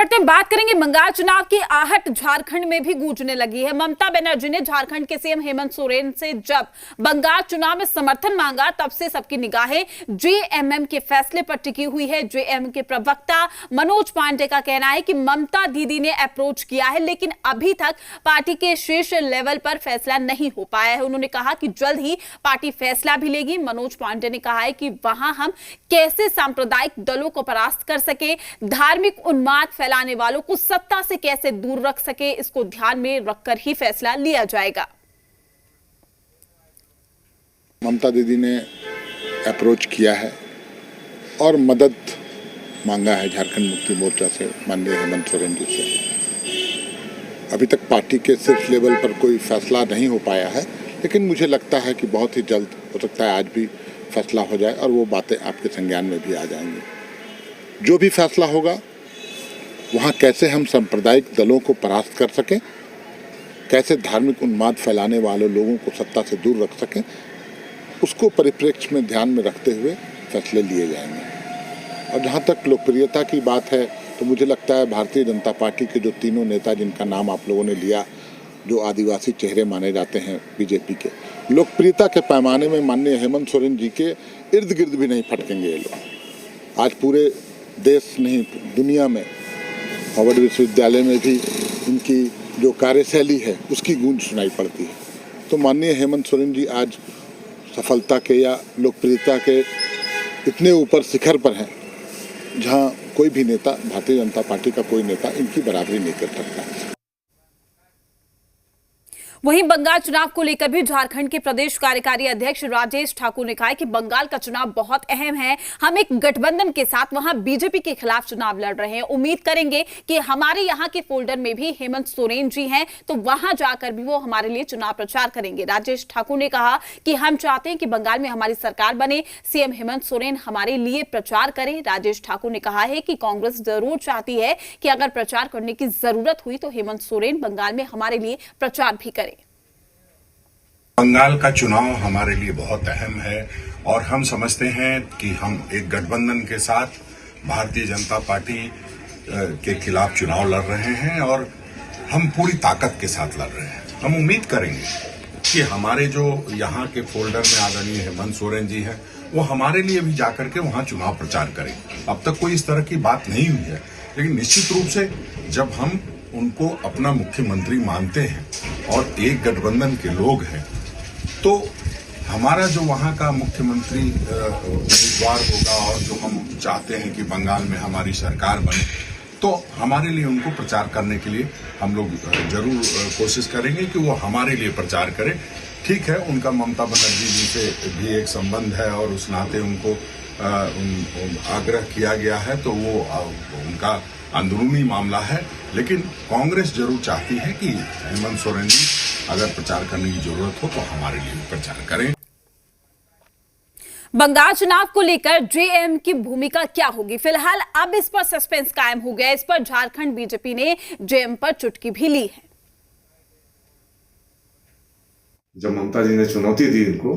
करते हैं, बात करेंगे बंगाल चुनाव की आहट झारखंड में भी गूंजने लगी है। ममता बनर्जी ने झारखंड के सीएम हेमंत सोरेन से जब बंगाल चुनाव में समर्थन मांगा तब से सबकी निगाहें जेएमएम के फैसले पर टिकी हुई है। जेएमएम के प्रवक्ता मनोज पांडे का कहना है कि ममता दीदी ने अप्रोच किया है, लेकिन अभी तक पार्टी के शीर्ष लेवल पर फैसला नहीं हो पाया है। उन्होंने कहा कि जल्द ही पार्टी फैसला भी लेगी। मनोज पांडे ने कहा है कि वहां हम कैसे सांप्रदायिक दलों को परास्त कर सके, धार्मिक उन्माद फैलाने वालों को सत्ता से कैसे दूर रख सके, इसको ध्यान में रखकर ही फैसला लिया जाएगा। ममता दीदी ने अप्रोच किया है और मदद मांगा है झारखंड मुक्ति मोर्चा से, माननीय हेमंत सोरेन जी से। अभी तक पार्टी के शीर्ष लेवल पर कोई फैसला नहीं हो पाया है, लेकिन मुझे लगता है कि बहुत ही जल्द हो सकता है आज भी फैसला हो जाए और वो बातें आपके संज्ञान में भी आ जाएंगी। जो भी फैसला होगा वहाँ कैसे हम सांप्रदायिक दलों को परास्त कर सकें, कैसे धार्मिक उन्माद फैलाने वाले लोगों को सत्ता से दूर रख सकें, उसको परिप्रेक्ष्य में ध्यान में रखते हुए फैसले लिए जाएंगे। और जहाँ तक लोकप्रियता की बात है तो मुझे लगता है भारतीय जनता पार्टी के जो तीनों नेता जिनका नाम आप लोगों ने लिया, जो आदिवासी चेहरे माने जाते हैं बीजेपी के, लोकप्रियता के पैमाने में माननीय हेमंत सोरेन जी के इर्द गिर्द भी नहीं फटकेंगे ये लोग। आज पूरे देश नहीं दुनिया में हार्वर्ड विश्वविद्यालय में भी इनकी जो कार्यशैली है उसकी गूंज सुनाई पड़ती है। तो माननीय हेमंत सोरेन जी आज सफलता के या लोकप्रियता के इतने ऊपर शिखर पर हैं जहां कोई भी नेता, भारतीय जनता पार्टी का कोई नेता इनकी बराबरी नहीं कर सकता। वहीं बंगाल चुनाव को लेकर भी झारखंड के प्रदेश कार्यकारी अध्यक्ष राजेश ठाकुर ने कहा कि बंगाल का चुनाव बहुत अहम है। हम एक गठबंधन के साथ वहां बीजेपी के खिलाफ चुनाव लड़ रहे हैं। उम्मीद करेंगे कि हमारे यहां के फोल्डर में भी हेमंत सोरेन जी हैं, तो वहां जाकर भी वो हमारे लिए चुनाव प्रचार करेंगे। राजेश ठाकुर ने कहा कि हम चाहते हैं कि बंगाल में हमारी सरकार बने, सीएम हेमंत सोरेन हमारे लिए प्रचार करें। राजेश ठाकुर ने कहा है कि कांग्रेस जरूर चाहती है कि अगर प्रचार करने की जरूरत हुई तो हेमंत सोरेन बंगाल में हमारे लिए प्रचार भी करें। बंगाल का चुनाव हमारे लिए बहुत अहम है और हम समझते हैं कि हम एक गठबंधन के साथ भारतीय जनता पार्टी के खिलाफ चुनाव लड़ रहे हैं और हम पूरी ताकत के साथ लड़ रहे हैं। हम उम्मीद करेंगे कि हमारे जो यहाँ के फोल्डर में आदरणीय हेमंत सोरेन जी हैं वो हमारे लिए भी जाकर के वहाँ चुनाव प्रचार करें। अब तक कोई इस तरह की बात नहीं हुई है, लेकिन निश्चित रूप से जब हम उनको अपना मुख्यमंत्री मानते हैं और एक गठबंधन के लोग हैं तो हमारा जो वहाँ का मुख्यमंत्री उम्मीदवार होगा और जो हम चाहते हैं कि बंगाल में हमारी सरकार बने, तो हमारे लिए उनको प्रचार करने के लिए हम लोग जरूर कोशिश करेंगे कि वो हमारे लिए प्रचार करें। ठीक है, उनका ममता बनर्जी जी से भी एक संबंध है और उस नाते उनको आग्रह किया गया है, तो वो उनका अंदरूनी मामला है, लेकिन कांग्रेस जरूर चाहती है कि हेमंत सोरेन जी अगर प्रचार करने की जरूरत हो तो हमारे लिए प्रचार करें। बंगाल चुनाव को लेकर जेएम की भूमिका क्या होगी, फिलहाल अब इस पर सस्पेंस कायम हो गया। इस पर झारखंड बीजेपी ने जेएम पर चुटकी भी ली है। जब ममता जी ने चुनौती दी इनको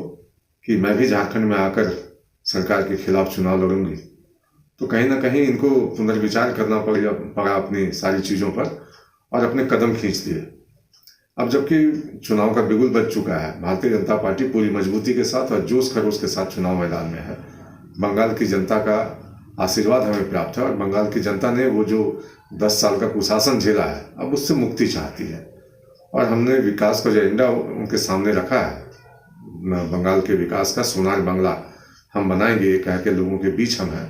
कि मैं भी झारखंड में आकर सरकार के खिलाफ चुनाव लड़ूंगी, तो कहीं ना कहीं इनको पुनर्विचार करना पड़ा अपनी सारी चीजों पर और अपने कदम खींच दिए। अब जबकि चुनाव का बिगुल बज चुका है, भारतीय जनता पार्टी पूरी मजबूती के साथ और जोश खरोश के साथ चुनाव मैदान में है। बंगाल की जनता का आशीर्वाद हमें प्राप्त है और बंगाल की जनता ने वो जो 10 साल का कुशासन झेला है अब उससे मुक्ति चाहती है और हमने विकास का जो एजेंडा उनके सामने रखा है, बंगाल के विकास का सोनार बंगला हम बनाएंगे, ये कह के लोगों के बीच हम हैं।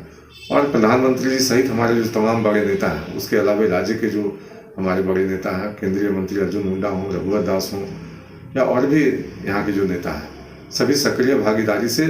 और प्रधानमंत्री जी सहित हमारे जो तमाम बड़े नेता हैं, उसके अलावा राज्य के जो हमारे बड़े नेता हैं, केंद्रीय मंत्री अर्जुन मुंडा हों, रघुवर दास हों या और भी यहाँ के जो नेता हैं, सभी सक्रिय भागीदारी से